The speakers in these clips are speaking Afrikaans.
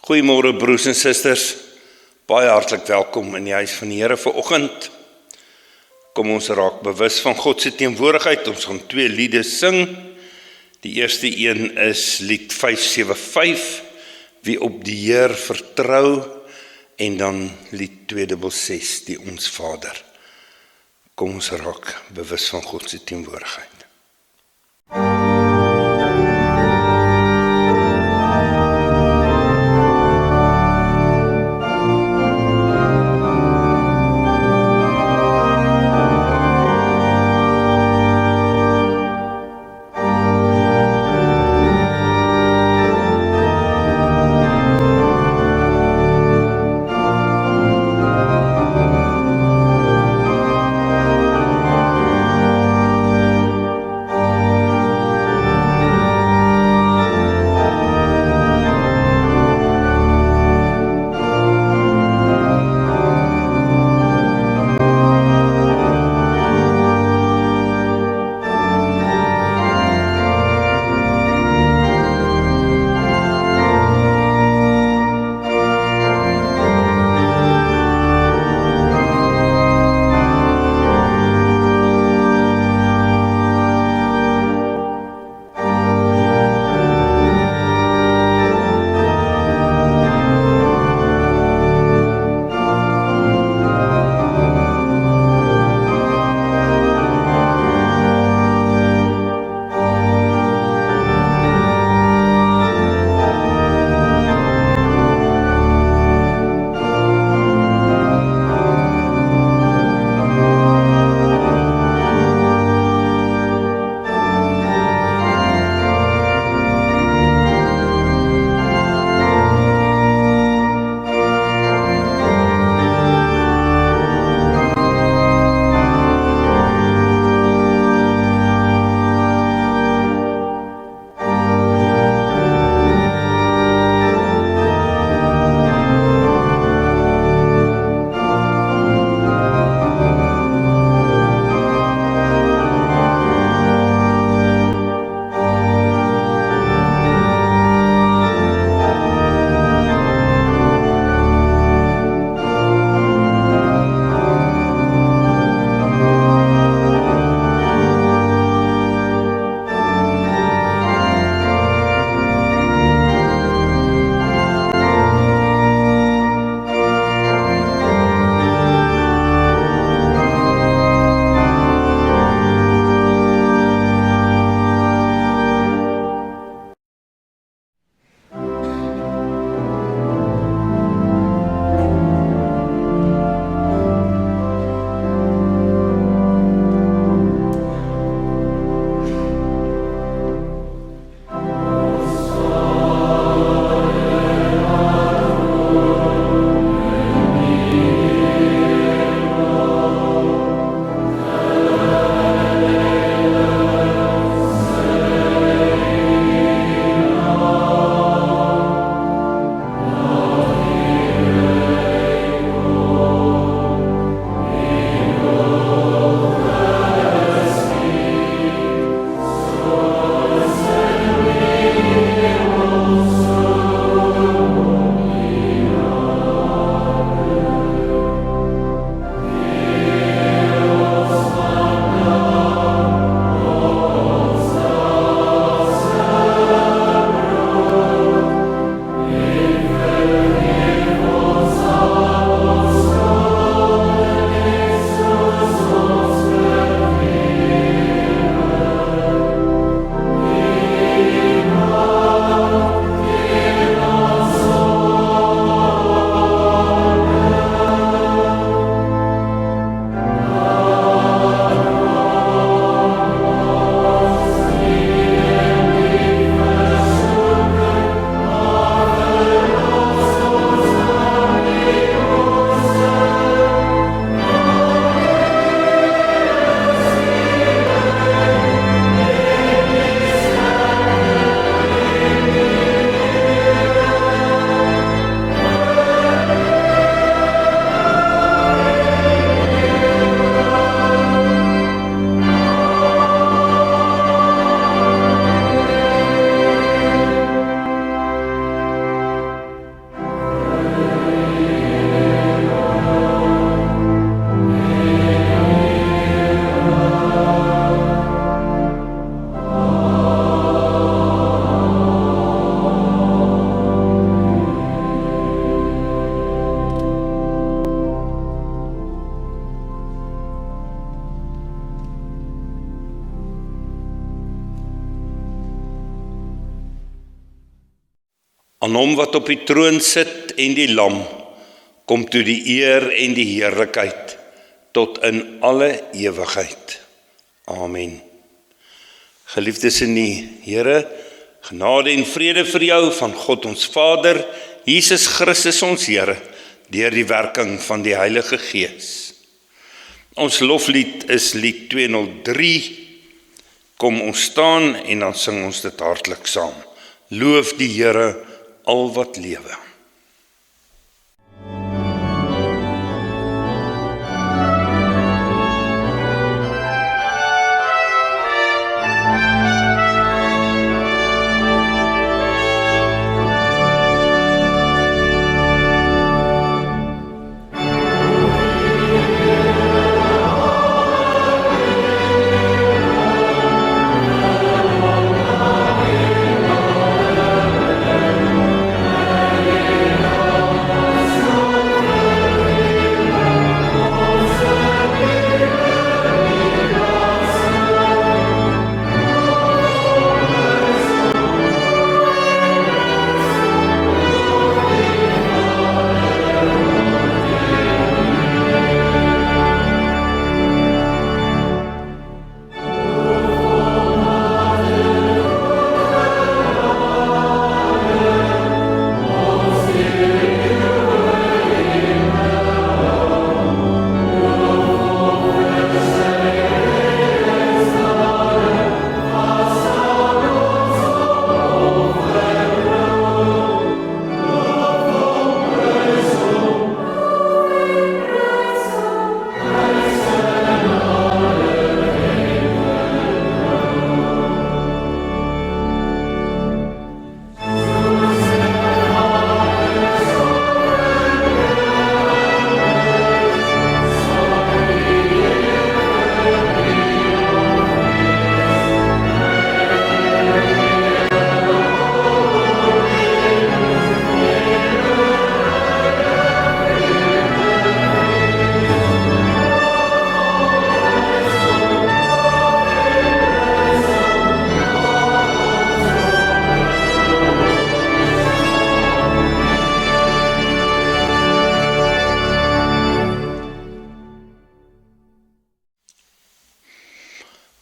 Goeiemôre broers en susters, baie hartlik welkom in die huis van die Here vanoggend. Kom ons raak bewus van God se teenwoordigheid. Ons gaan 2 liede sing. Die eerste een is lied 575, wie op die Heer vertrou, en dan lied 266, die Ons Vader. Kom ons raak bewus van God se teenwoordigheid. Aan hom wat op die troon sit en die lam, kom toe die eer en die heerlikheid, tot in alle ewigheid. Amen. Geliefdes in die Here, genade en vrede vir jou van God ons Vader, Jesus Christus ons Here, deur die werking van die Heilige Gees. Ons loflied is lied 203. Kom ons staan en dan sing ons dit hartlik saam. Loof die Here al wat lewe.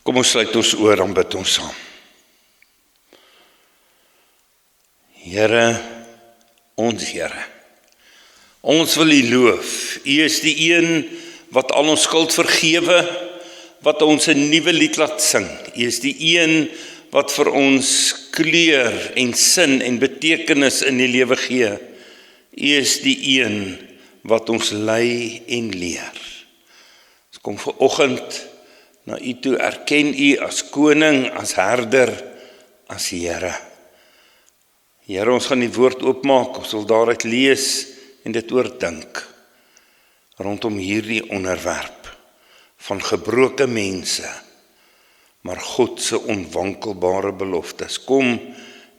Kom ons sluit ons oor, dan bid ons saam. Here, ons Here, ons wil U loof. U is die een wat al ons skuld vergewe, wat ons 'n nuwe lied laat sing. U is die een wat vir ons kleur en sin en betekenis in die lewe gee. U is die een wat ons lei en leer. Ons kom vanoggend na U toe, erken U as koning, as herder, as Here. Here, ons gaan die woord oopmaak, ons wil daaruit lees en dit oordink, rondom hierdie onderwerp, van gebroke mense, maar God se onwankelbare beloftes. Kom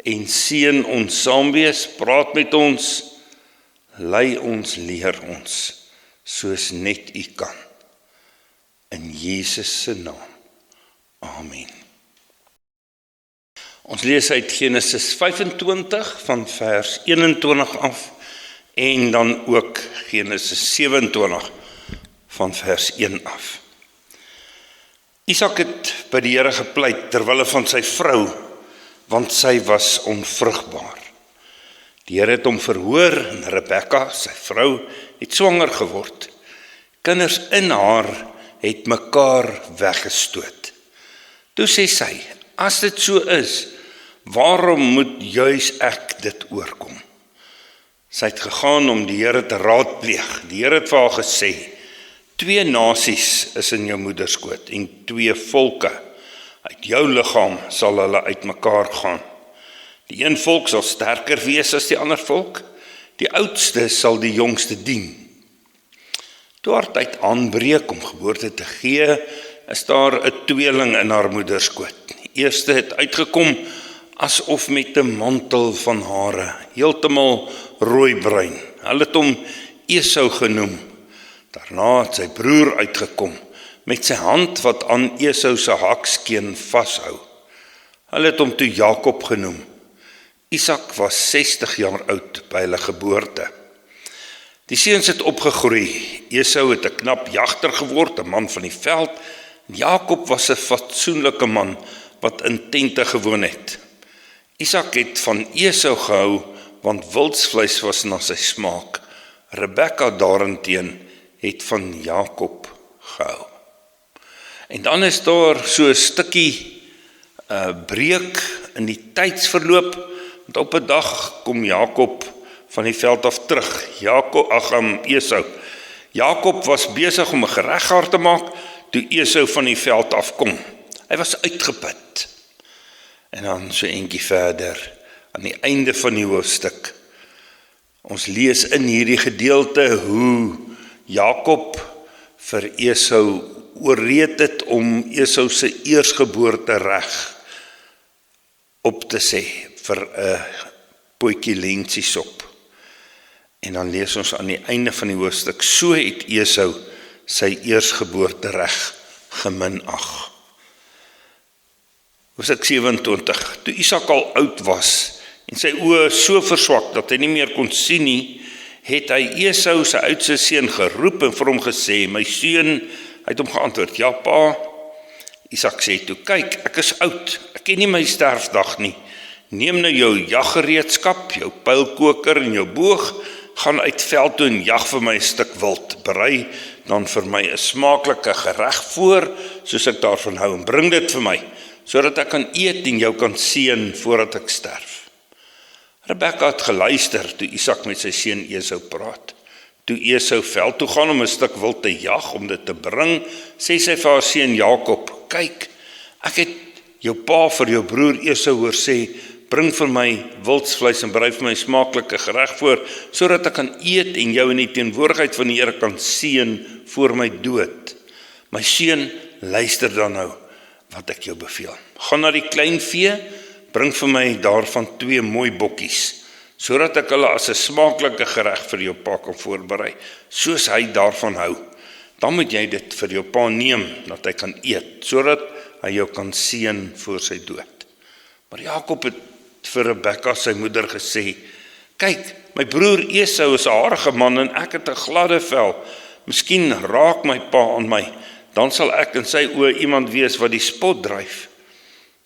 en seën ons saam wees, praat met ons, lei ons, leer ons, soos net U kan. In Jesus se naam. Amen. Ons lees uit Genesis 25 van vers 21 af en dan ook Genesis 27 van vers 1 af. Isak het by die Here gepleit terwille van sy vrou, want sy was onvrugbaar. Die Here het hom verhoor en Rebekka, sy vrou, het swanger geword. Kinders in haar het mekaar weggestoot. Toe sê sy, as dit so is, waarom moet juis ek dit oorkom? Sy het gegaan om die Here te raadpleeg. Die Here het vir haar gesê, 2 nasies is in jou moederskoot en 2 volke. Uit jou liggaam sal hulle uitmekaar gaan. Die een volk sal sterker wees as die ander volk. Die oudste sal die jongste dien. Toe haar tyd aanbreek om geboorte te gee, is daar 'n tweeling in haar moederskoot. Die eerste het uitgekom asof met 'n mantel van hare, heeltemal rooibruin. Hulle het hom Esau genoem. Daarna het sy broer uitgekom, met sy hand wat aan Esau se hakskeen vashou. Hulle het hom toe Jakob genoem. Isak was 60 jaar oud by hulle geboorte. Die seuns het opgegroei. Esau het 'n knap jagter geword, 'n man van die veld. Jakob was 'n fatsoenlike man wat in tente gewoon het. Isak het van Esau gehou, want wildsvleis was na sy smaak. Rebekka daarenteen het van Jakob gehou. En dan is daar so 'n stukkie breek in die tydsverloop, want op 'n dag kom Jakob van die veld af terug. Esau. Jakob was besig om 'n gereggaar te maak toe Esau van die veld afkom. Hy was uitgeput. En dan so eentjie verder, aan die einde van die hoofstuk. Ons lees in hierdie gedeelte hoe Jakob vir Esau oorreed het om Esau se eersgeboorte reg op te sê vir 'n potjie lentsiesop. En dan lees ons aan die einde van die hoofstuk, so het Esau sy eersgeboorte reg geminag. Hoofstuk 27, toe Isak al oud was en sy oë so verswak dat hy nie meer kon sien nie, het hy Esau sy oudste seun geroep en vir hom gesê, my seun, hy het hom geantwoord, ja pa. Isak sê toe, kyk, ek is oud, ek ken nie my sterfdag nie. Neem nou jou jaggereedskap, jou pylkoker en jou boog, gaan uit veld toe en jag vir my 'n stuk wild. Berei dan vir my 'n smaaklike gereg voor, soos ek daarvan hou, en bring dit vir my, sodat ek kan eet en jou kan seën voordat ek sterf. Rebekka het geluister toe Isak met sy seun Esau praat. Toe Esau veld toe gaan om 'n stuk wild te jag om dit te bring, sê sy vir haar seun Jakob, kyk, ek het jou pa vir jou broer Esau hoor sê, bring vir my wildsvleis en berei vir my smaaklike gereg voor, sodat ek kan eet en jou in die teenwoordigheid van die Here kan seën voor my dood. My seun, luister dan nou wat ek jou beveel. Gaan na die klein vee, bring vir my daarvan 2 mooi bokkies, sodat ek hulle as 'n smaaklike gereg vir jou pa kan voorberei, soos hy daarvan hou. Dan moet jy dit vir jou pa neem, dat hy kan eet, sodat hy jou kan seën voor sy dood. Maar Jakob het vir Rebekka sy moeder gesê, kyk, my broer Esau is 'n harige man en ek het 'n gladde vel. Miskien raak my pa aan my, dan sal ek in sy oë iemand wees wat die spot dryf.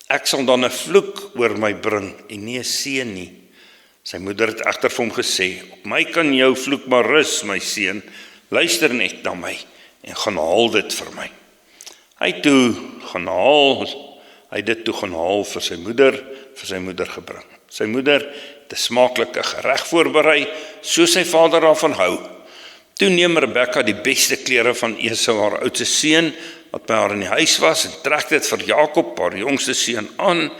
Ek sal dan 'n vloek oor my bring en nie 'n seën nie. Sy moeder het egter vir hom gesê, op my kan jou vloek maar rus, my seun. Luister net na my en gaan haal dit vir my. Hy het dit toe gaan haal vir sy moeder gebring. Sy moeder het 'n smaaklike gereg voorberei, soos sy vader daarvan hou. Toe neem Rebekka die beste klere van Esau, haar oudste seun, wat by haar in die huis was, en trek dit vir Jakob, haar jongste seun, aan.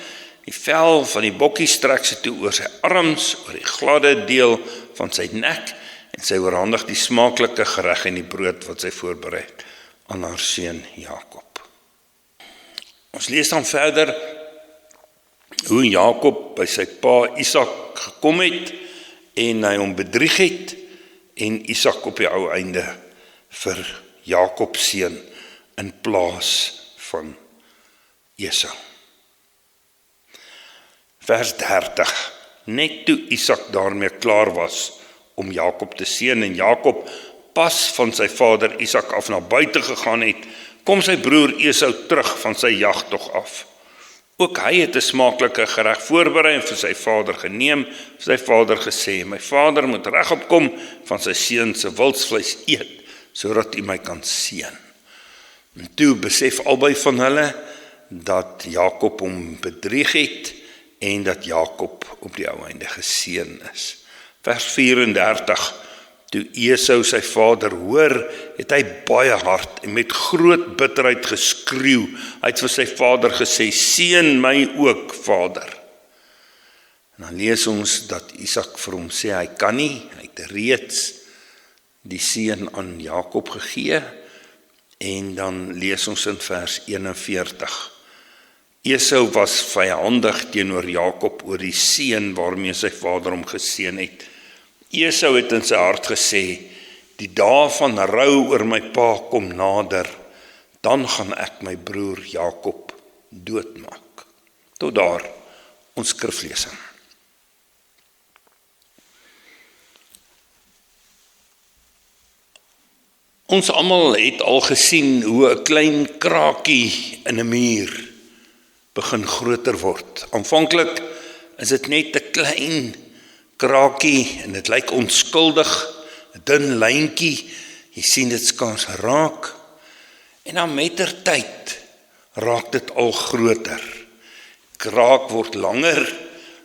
Die vel van die bokkie trek sy toe oor sy arms, oor die gladde deel van sy nek, en sy oorhandig die smaaklike gereg en die brood wat sy voorberei het aan haar seun Jakob. Ons lees dan verder hoe Jakob by sy pa Isak gekom het en hy hom bedrieg het en Isak op die ou einde vir Jakob seun in plaas van Esau. Vers 30. Net toe Isak daarmee klaar was om Jakob te seën en Jakob pas van sy vader Isak af na buite gegaan het, kom sy broer Esau terug van sy jagtog af. Ook hy het 'n smaaklike gereg voorberei en vir sy vader geneem, vir sy vader gesê, my vader moet regop kom van sy seun se wildsvleis eet, sodat hy my kan seën. En toe besef albei van hulle dat Jakob hom bedrieg het en dat Jakob op die ou einde geseën is. Vers 34. Toe Esau sy vader hoor, het hy baie hard en met groot bitterheid geskreeu. Hy het vir sy vader gesê, seën my ook, vader. En dan lees ons dat Isak vir hom sê, hy kan nie, hy het reeds die seën aan Jakob gegee. En dan lees ons in vers 41. Esau was vyandig teenoor Jakob oor die seën waarmee sy vader hom geseën het. Esau het in sy hart gesê, die dae van rou oor my pa kom nader, dan gaan ek my broer Jakob doodmaak. Tot daar ons skriflesing. Ons almal het al gesien hoe 'n klein kraakie in 'n muur begin groter word. Aanvanklik is dit net 'n klein kraakie en dit lyk onskuldig, 'n dun lyntjie. Jy sien dit skaars raak. En dan mettertyd raak dit al groter. Kraak word langer,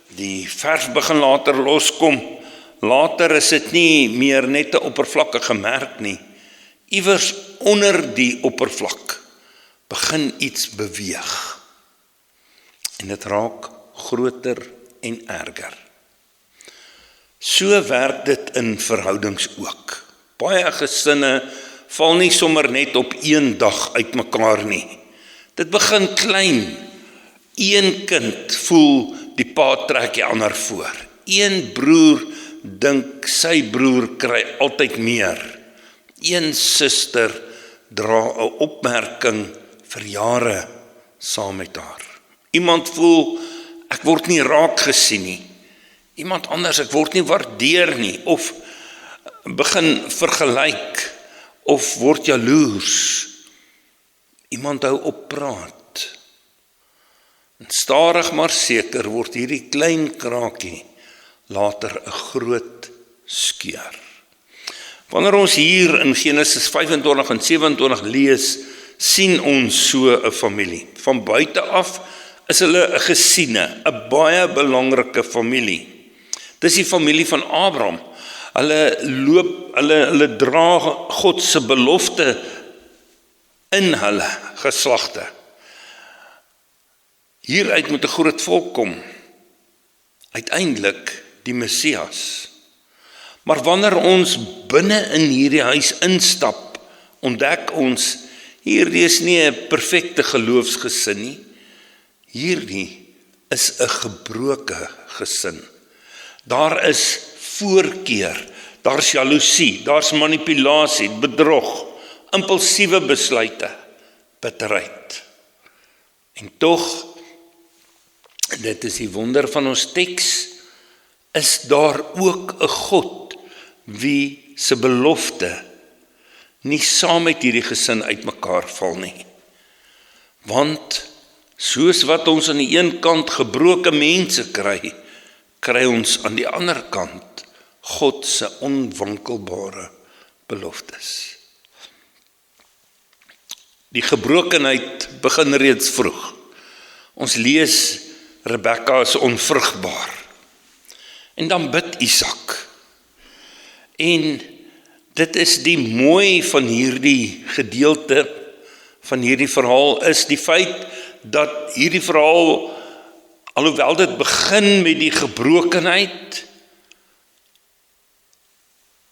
die verf begin later loskom. Later is dit nie meer net 'n oppervlakkige merk nie. Iewers onder die oppervlak begin iets beweeg. En dit raak groter en erger. So werk dit in verhoudings ook. Baie gesinne val nie sommer net op een dag uitmekaar nie. Dit begin klein. Een kind voel die pa trek die ander voor. Een broer dink sy broer kry altyd meer. Een suster dra 'n opmerking vir jare saam met haar. Iemand voel, ek word nie raak gesien nie. Iemand anders, ek word nie waardeer nie. Of begin vergelyk. Of word jaloers. Iemand hou op praat. En stadig maar seker word hierdie klein kraakie later 'n groot skeur. Wanneer ons hier in Genesis 25 en 27 lees, sien ons so 'n familie. Van buite af is hulle 'n gesiene, 'n baie belangrike familie. Dis die familie van Abraham. Hulle dra God se belofte in hulle geslagte. Hieruit moet 'n groot volk kom. Uiteindelik die Messias. Maar wanneer ons binne in hierdie huis instap, ontdek ons, hierdie is nie 'n perfekte geloofsgesin nie. Hierdie is 'n gebroke gesin. Daar is voorkeur, daar's jaloesie, daar's manipulasie, bedrog, impulsiewe besluite, bitterheid. En tog, dit is die wonder van ons teks, is daar ook 'n God wie se belofte nie saam met hierdie gesin uitmekaar val nie. Want soos wat ons aan die een kant gebroke mense kry, kry ons aan die ander kant God se onwankelbare beloftes. Die gebrokenheid begin reeds vroeg. Ons lees Rebekka is onvrugbaar. En dan bid Isak. En dit is die mooi van hierdie gedeelte, van hierdie verhaal, is die feit dat hierdie verhaal, alhoewel dit begin met die gebrokenheid,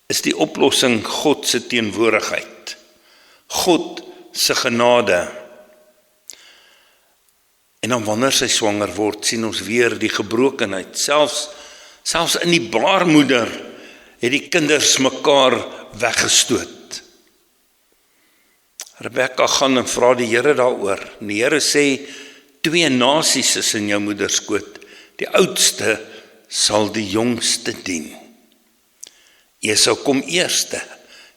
is die oplossing God se teenwoordigheid. God se genade. En dan wanneer sy swanger word, sien ons weer die gebrokenheid. Selfs in die baarmoeder het die kinders mekaar weggestoot. Rebekka gaan en vra die Here daaroor. En die Here sê, 2 nasies is in jou moederskoot. Die oudste sal die jongste dien. Esau kom eerste.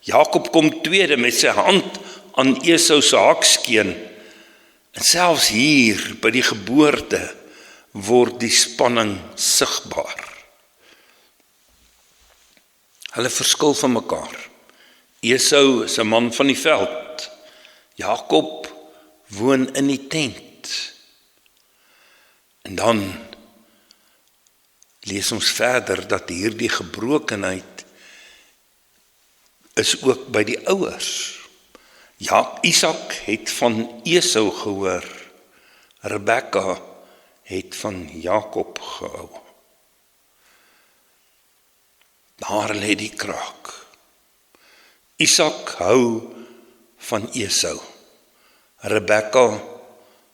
Jakob kom tweede met sy hand aan Esau se hakskeen. En selfs hier by die geboorte word die spanning sigbaar. Hulle verskil van mekaar. Esau is 'n man van die veld. Jakob woon in die tent. En dan lees ons verder dat hierdie gebrokenheid is ook by die ouers. Ja, Isak het van Esau gehoor. Rebekka het van Jakob gehou. Daar lê die kraak. Isak hou van Esau. Rebekka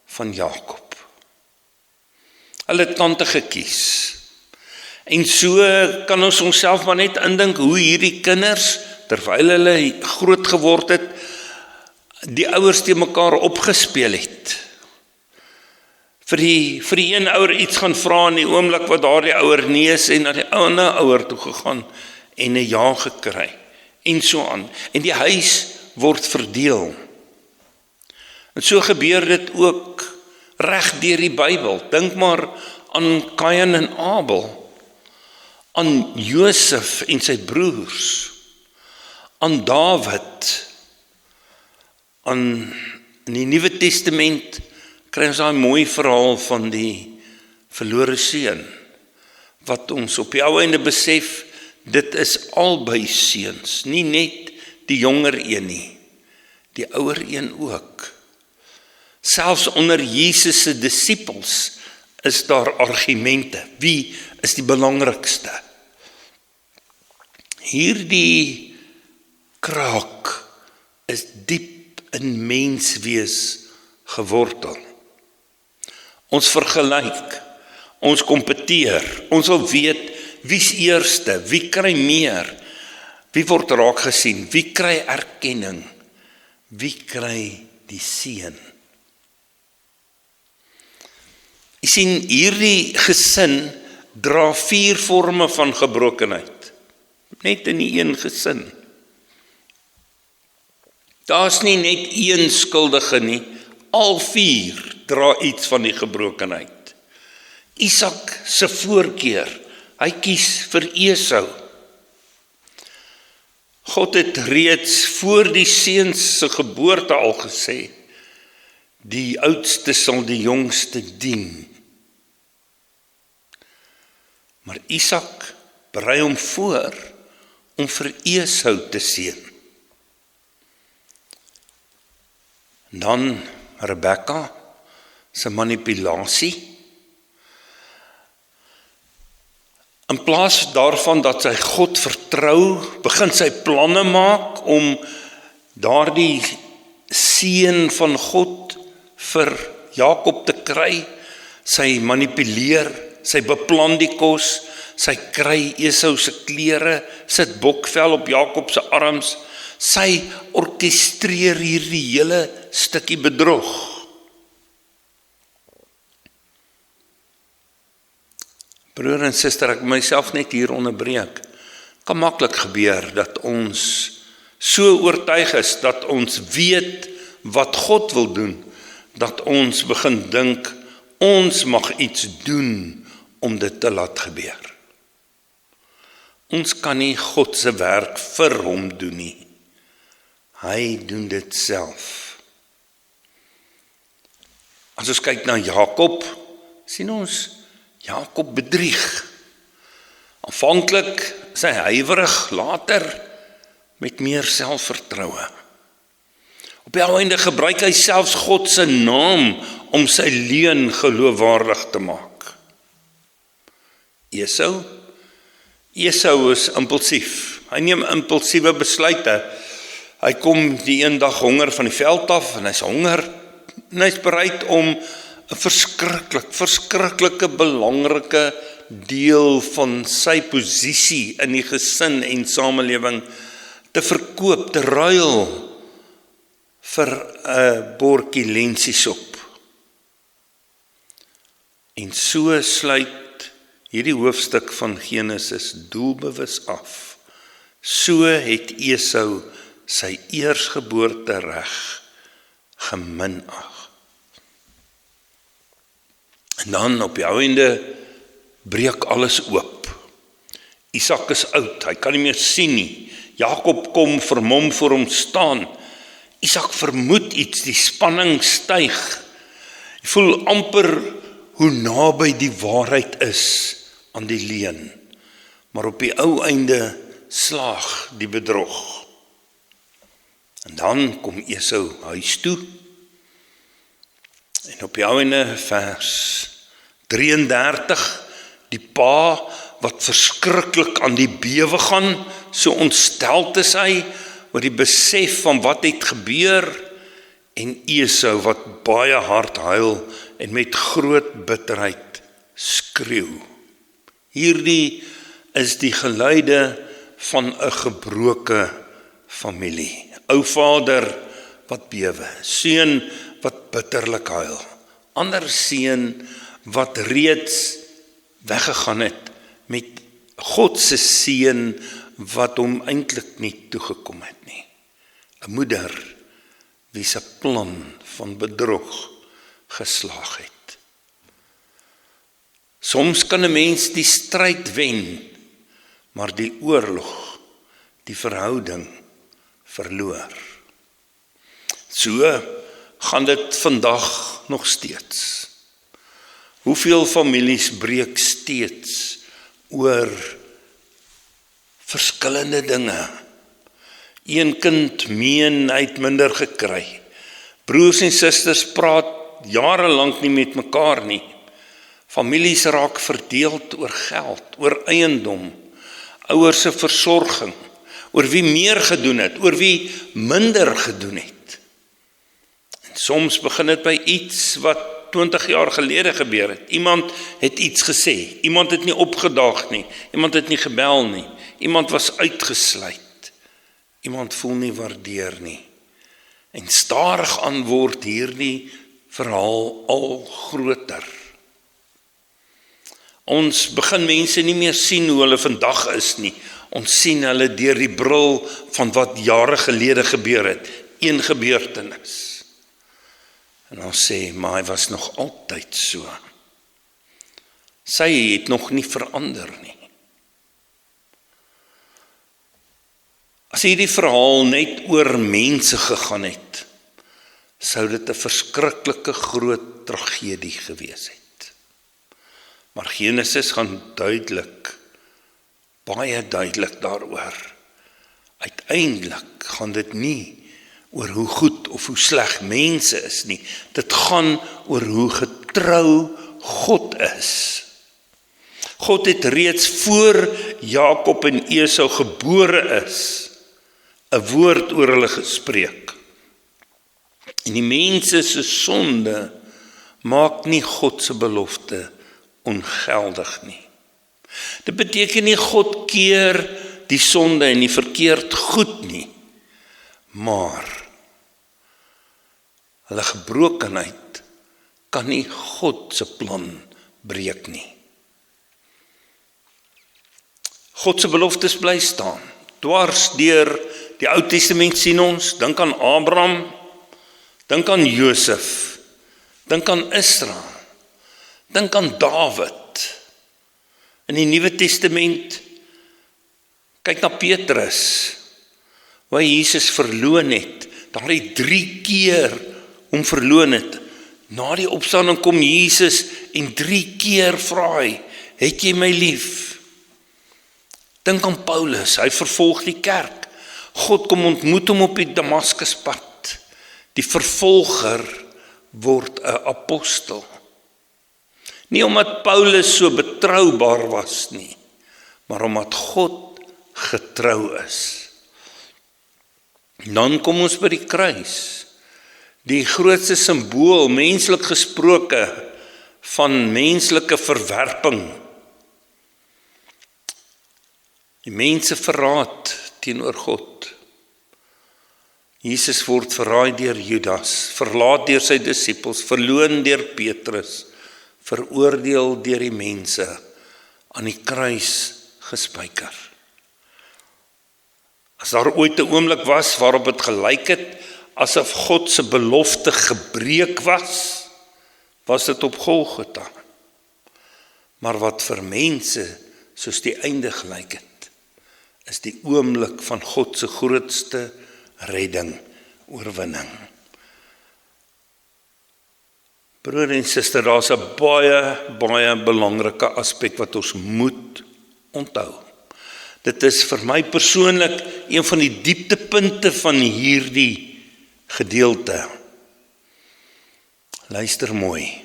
van Jakob. Hulle het kante gekies. En so kan ons onsself maar net indink hoe hierdie kinders, terwyl hulle groot geword het, die ouers te mekaar opgespeel het. Vir die een ouer iets gaan vra in die oomblik wat daardie ouer nee is en na die ander ouer toe gegaan en 'n ja gekry en so aan. En die huis word verdeel. En so gebeur dit ook reg deur die Bybel. Dink maar aan Kain en Abel, aan Josef en sy broers, aan Dawid, in die Nuwe Testament kry ons daai mooi verhaal van die verlore seun, wat ons op die ou einde besef, dit is albei seuns, nie net die jonger een nie, die ouer een ook. Selfs onder Jesus se disippels is daar argumente. Wie is die belangrikste? Hierdie kraak is diep in menswees gewortel. Ons vergelyk, ons kompeteer, ons wil weet wie's eerste, wie kry meer, wie word raak gesien, wie kry erkenning, wie kry die seën. Jy sien, hierdie gesin dra 4 forme van gebrokenheid, net in die een gesin. Daar's nie net een skuldige nie, al 4 dra iets van die gebrokenheid. Isak se voorkeur, hy kies vir Esau. God het reeds voor die seuns se geboorte al gesê, die oudste sal die jongste dien. Maar Isak berei hom voor om vir Esau te seën. Dan Rebekka se manipulasie. In plaas daarvan dat sy God vertrou, begin sy planne maak om daardie seën van God vir Jakob te kry. Sy manipuleer, sy beplan die kos, sy kry Esau se klere, sit bokvel op Jakob se arms. Sy orkestreer hierdie hele stukkie bedrog. Broer en suster, ek myself net hier onderbreek. Kan maklik gebeur dat ons so oortuig is dat ons weet wat God wil doen, dat ons begin dink ons mag iets doen om dit te laat gebeur. Ons kan nie God se werk vir hom doen nie. Hy doen dit self. As ons kyk na Jakob, sien ons Jakob bedrieg. Aanvanklik is hy huiwerig, later met meer selfvertroue. Op die einde gebruik hy selfs God se naam om sy leuen geloofwaardig te maak. Esau is impulsief. Hy neem impulsiewe besluite. Hy kom die een dag honger van die veld af en hy's honger en hy's bereid om 'n verskriklike belangrike deel van sy posisie in die gesin en samelewing te verkoop, te ruil vir 'n bordjie lensiesop. En so sluit hierdie hoofstuk van Genesis doelbewus af. So het Esau sy eersgeboortereg geminag. En dan op die einde breek alles oop. Isak is oud, hy kan nie meer sien nie. Jakob kom vermom voor hom staan. Isak vermoed iets, die spanning styg. Hy voel amper hoe naby die waarheid is aan die leuen. Maar op die ou einde slaag die bedrog. En dan kom Esau huis toe. En op die einde vers 33, die pa wat verskriklik aan die bewe gaan, so ontsteld is hy oor die besef van wat het gebeur, en Esau wat baie hard huil en met groot bitterheid skreeu. Hierdie is die geluide van 'n gebroke familie. Ou vader wat bewe, seun wat bitterlik huil, ander seun wat reeds weggegaan het met God se seën wat hom eintlik nie toegekom het nie. 'n moeder wie se plan van bedrog geslaag het. Soms kan 'n mens die stryd wen, maar die oorlog, die verhouding verloor. So gaan dit vandag nog steeds. Hoeveel families breek steeds oor verskillende dinge. Een kind meen hy het minder gekry. Broers en susters praat jarelank nie met mekaar nie. Families raak verdeeld oor geld, oor eiendom, ouers se versorging, oor wie meer gedoen het, oor wie minder gedoen het. En soms begin dit by iets wat 20 jaar gelede gebeur het. Iemand het iets gesê, iemand het nie opgedaag nie, iemand het nie gebel nie, iemand was uitgesluit, iemand voel nie waardeer nie. En stadig aan word hierdie verhaal al groter. Ons begin mense nie meer sien hoe hulle vandag is nie. Ons sien hulle deur die bril van wat jare gelede gebeur het. Een gebeurtenis. En ons sê, maar hy was nog altyd so. Sy het nog nie verander nie. As hierdie verhaal net oor mense gegaan het, sou dit 'n verskriklike groot tragedie gewees het. Maar Genesis gaan baie duidelik daaroor. Uiteindelik gaan dit nie oor hoe goed of hoe sleg mense is nie. Dit gaan oor hoe getrou God is. God het reeds voor Jakob en Esau gebore is, 'n woord oor hulle gespreek. En die mense se sonde maak nie God se belofte ongeldig nie. Dit beteken nie God keer die sonde en die verkeerd goed nie, maar hulle gebrokenheid kan nie God se plan breek nie. God se beloftes bly staan. Dwars deur die Ou Testament sien ons, dink aan Abraham, dink aan Josef, dink aan Israel, dink aan Dawid. In die Nuwe Testament, kyk na Petrus, waar Jesus verloon het, daar hy 3 keer hom verloon het. Na die opstanding kom Jesus en 3 keer vra hy, het jy my lief? Dink aan Paulus, hy vervolg die kerk. God kom ontmoet hom op die Damaskuspad. Die vervolger word 'n apostel. Nie omdat Paulus so betroubaar was nie, maar omdat God getrou is. Dan kom ons by die kruis. Die grootste simbool, menslik gesproke, van menslike verwerping. Die mense verraad teenoor God. Jesus word verraai deur Judas, verlaat deur sy disippels, verloon deur Petrus, veroordeel deur die mense, aan die kruis gespyker. As daar ooit 'n oomblik was waarop dit gelyk het asof God se belofte gebreek was, was dit op Golgotha. Maar wat vir mense soos die einde gelyk het, is die oomblik van God se grootste redding, oorwinning. Broer en suster, daar's 'n baie belangrike aspek wat ons moet onthou. Dit is vir my persoonlik een van die dieptepunte van hierdie gedeelte. Luister mooi.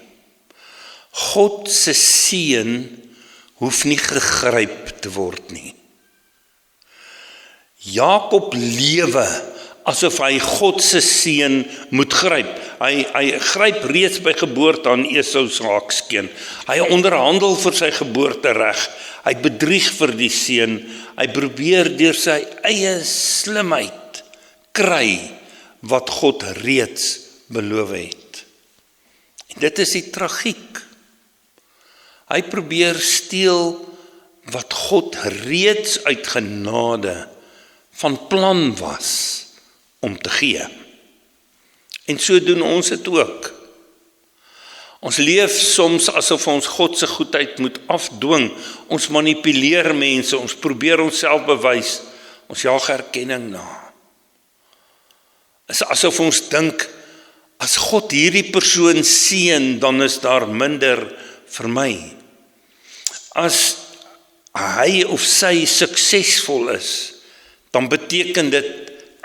God se seën hoef nie gegryp te word nie. Jakob lewe asof hy God se seën moet gryp. Hy gryp reeds by geboorte aan Esau se haakskeen. Hy onderhandel vir sy geboortereg. Hy bedrieg vir die seun. Hy probeer deur sy eie slimheid kry wat God reeds beloof het. En dit is die tragiek. Hy probeer steel wat God reeds uit genade van plan was om te gee. En so doen ons dit ook. Ons leef soms asof ons God se goedheid moet afdwing. Ons manipuleer mense, ons probeer onsself bewys, ons jaag erkenning na. Is asof ons dink, as God hierdie persoon seën, dan is daar minder vir my. As hy of sy suksesvol is, dan beteken dit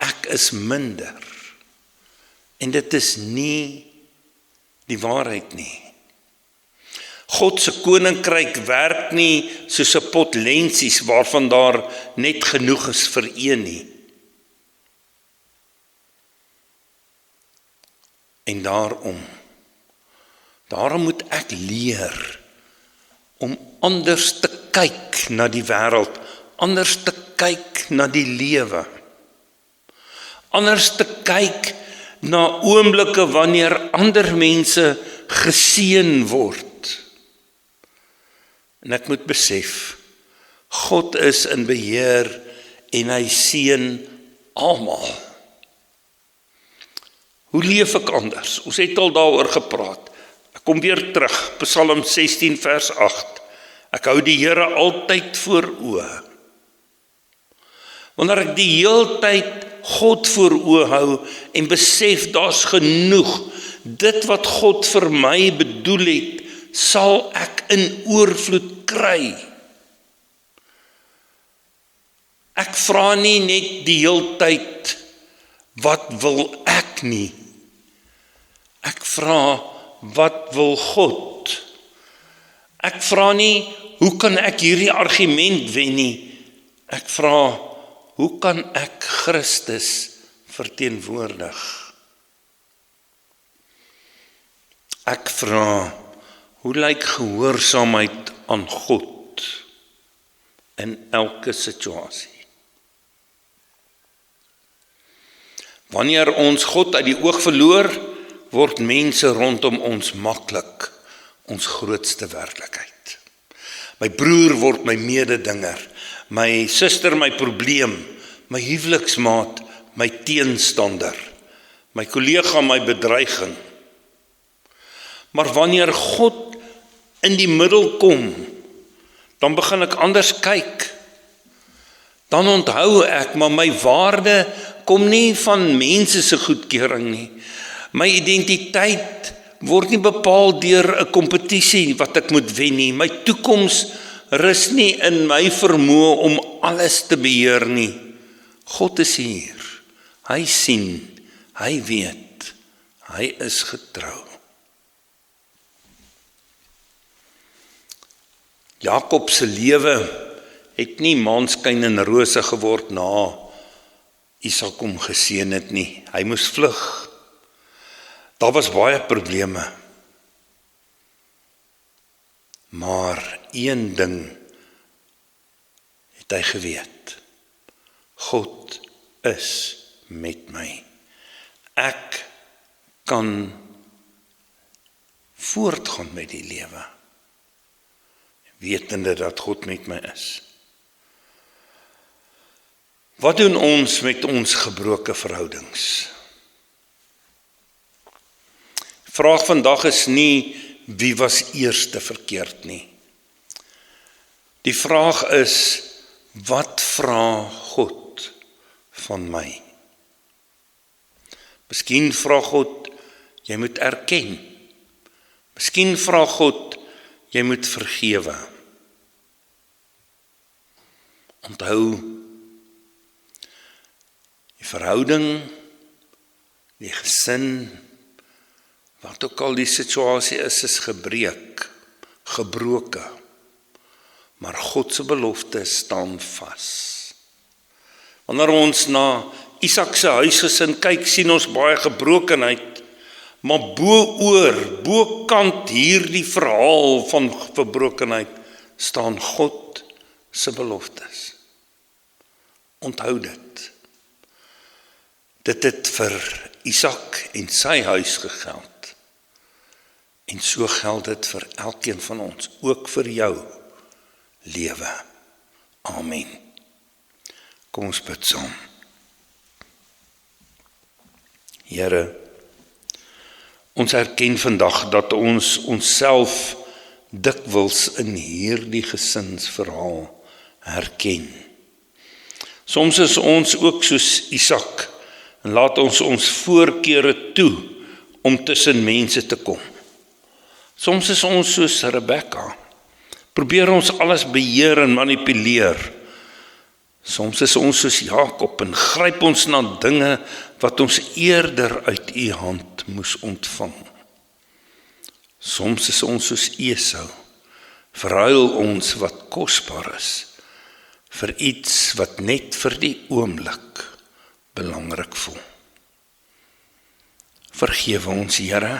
ek is minder. En dit is nie die waarheid nie. God se koninkryk werk nie soos 'n pot lensies waarvan daar net genoeg is vir een nie. En daarom moet ek leer om anders te kyk na die wêreld, anders te kyk na die lewe, anders te kyk na oomblikke wanneer ander mense geseën word. En ek moet besef, God is in beheer en hy seën almal. Hoe leef ek anders? Ons het al daaroor gepraat. Ek kom weer terug, Psalm 16 vers 8. Ek hou die Here altyd voor oë. Wanneer ek die heeltyd God voor oë hou en besef daar's genoeg, dit wat God vir my bedoel het, sal ek in oorvloed kry. Ek vra nie net die heeltyd, wat wil ek nie? Ek vra, wat wil God? Ek vra nie, hoe kan ek hierdie argument wen nie? Ek vra, hoe kan ek Christus verteenwoordig? Ek vra, hoe lyk gehoorsaamheid aan God in elke situasie? Wanneer ons God uit die oog verloor, word mense rondom ons maklik ons grootste werklikheid. My broer word my mededinger, my suster my probleem, my huweliksmaat my teenstander, my kollega my bedreiging. Maar wanneer God in die middel kom, dan begin ek anders kyk. Dan onthou ek, maar my waarde kom nie van mense se goedkeuring nie. My identiteit word nie bepaal deur 'n kompetisie wat ek moet wen nie. My toekoms rus nie in my vermoë om alles te beheer nie. God is hier. Hy sien, hy weet, hy is getrou. Jakob se lewe het nie maanskyn en rose geword na Isak hom geseën het nie. Hy moes vlug. Daar was baie probleme. Maar een ding het hy geweet. God is met my. Ek kan voortgaan met die lewe, wetende dat God met my is. Wat doen ons met ons gebroke verhoudings? Die vraag vandag is nie wie was eerste verkeerd nie. Die vraag is, wat vra God van my? Miskien vra God, jy moet erken. Miskien vra God, jy moet vergewe. Onthou, die verhouding, die gesin, wat ook al die situasie is gebroke. Maar God se belofte staan vas. Wanneer ons na Isak se huisgesin kyk, sien ons baie gebrokenheid, maar bokant hierdie verhaal van verbrokenheid staan God se beloftes. Onthou dit. Dit het vir Isak en sy huis gegeld. En so geld dit vir elkeen van ons, ook vir jou lewe. Amen. Kom ons bid saam. Here, ons erken vandag dat ons onsself dikwels in hierdie gesinsverhaal herken. Soms is ons ook soos Isak en laat ons voorkeure toe om tussen mense te kom. Soms is ons soos Rebekka, probeer ons alles beheer en manipuleer. Soms is ons soos Jakob en gryp ons na dinge wat ons eerder uit u hand moes ontvang. Soms is ons soos Esau, verruil ons wat kosbaar is vir iets wat net vir die oomblik belangrik voel. Vergewe ons, Here.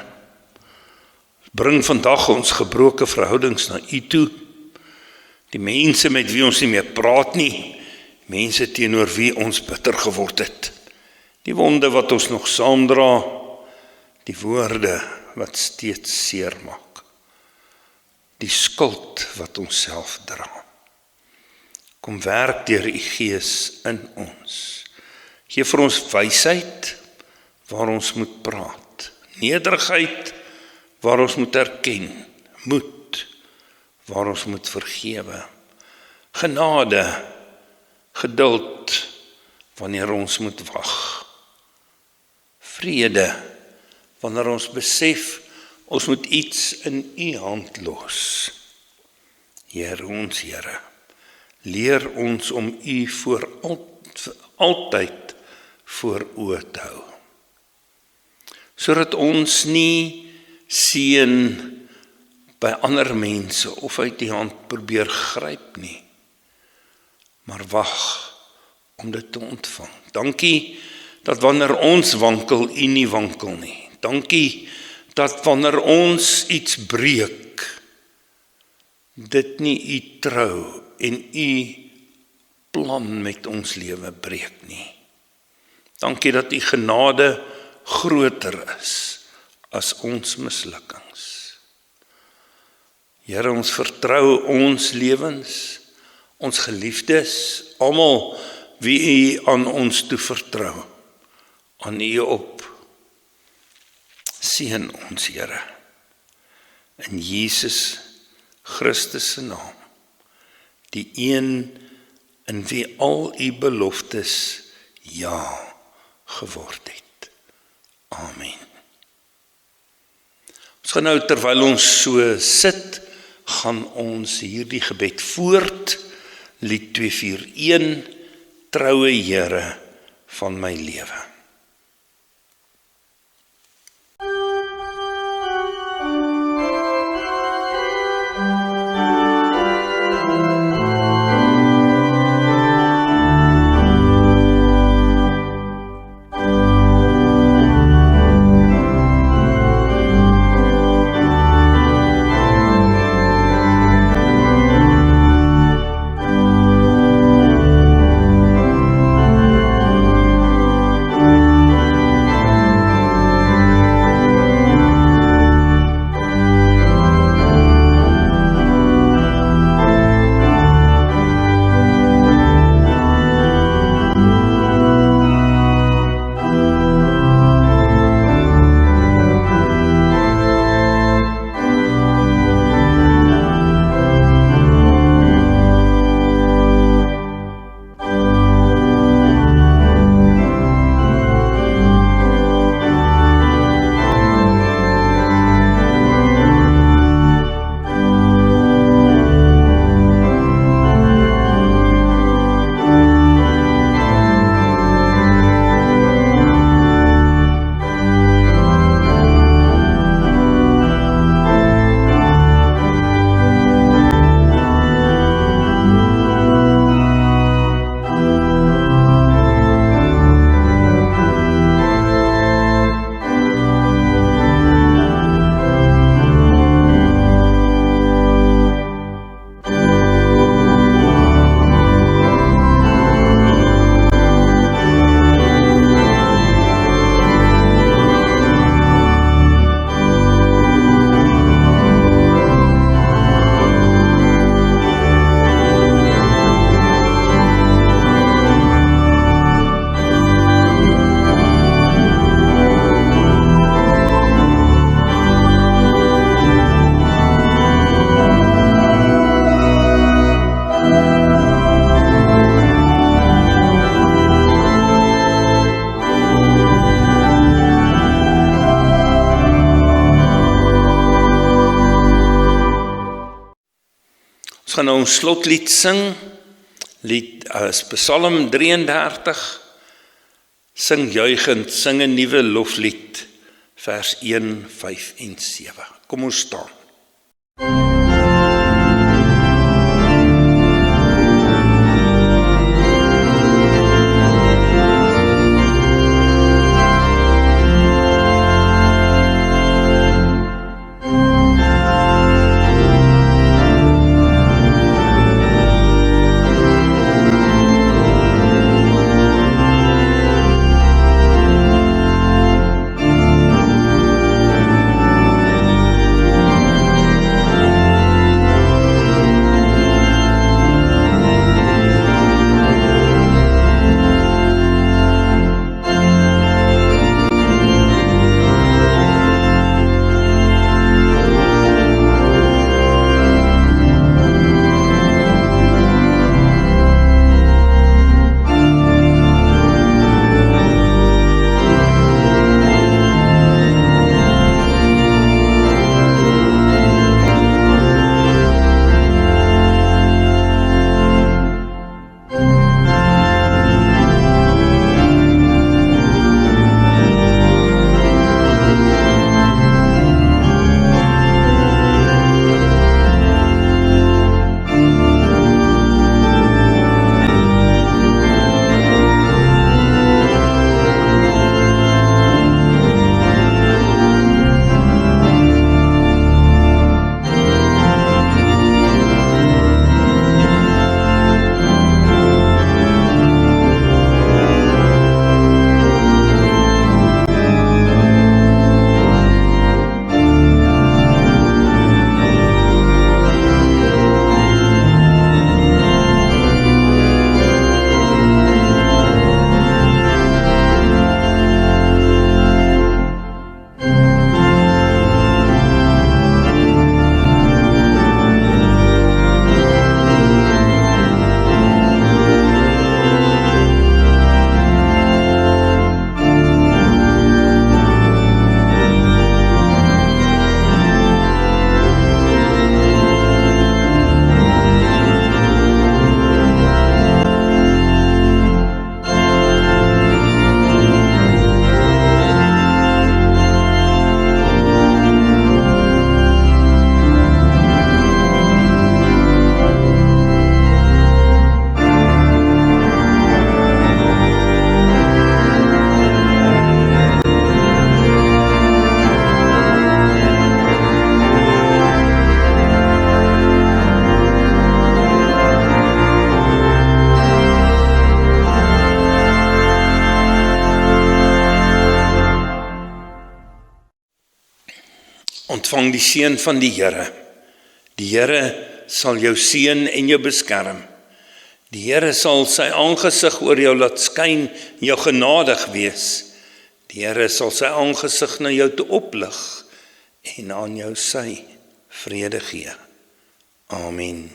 Bring vandag ons gebroke verhoudings na u toe. Die mense met wie ons nie meer praat nie, mense teenoor wie ons bitter geword het. Die wonde wat ons nog saamdra, die woorde wat steeds seer maak. Die skuld wat ons self dra. Kom werk deur u Gees in ons. Gee vir ons wysheid waar ons moet praat. Nederigheid waar ons moet erken. Moed waar ons moet vergewe. Genade, geduld wanneer ons moet wag. Vrede wanneer ons besef ons moet iets in u hand los. Here ons Here, leer ons om u voor altyd voor oë te hou. Sodat ons nie seën by ander mense of uit die hand probeer gryp nie, maar wag om dit te ontvang. Dankie dat wanneer ons wankel, u nie wankel nie. Dankie dat wanneer ons iets breek, dit nie u trou en u plan met ons lewe breek nie. Dankie dat u genade groter is as ons mislukkings. Here, ons vertrou ons lewens, ons geliefdes, almal wie u aan ons toe vertrou, aan u op. Seën ons, Here, in Jesus Christus se naam, die een in wie al u beloftes ja geword het. Amen. Ons gaan nou, terwyl ons so sit, gaan ons hierdie gebed voort, lied 241, Troue Here van my lewe. gaan nou ons slotlied sing, Psalm 33, sing juigend, sing 'n nuwe loflied, vers 1, 5 en 7. Kom ons staan. Ontvang die seën van die Here. Die Here sal jou seën en jou beskerm. Die Here sal sy aangesig oor jou laat skyn en jou genadig wees. Die Here sal sy aangesig na jou toe oplig en aan jou sy vrede gee. Amen.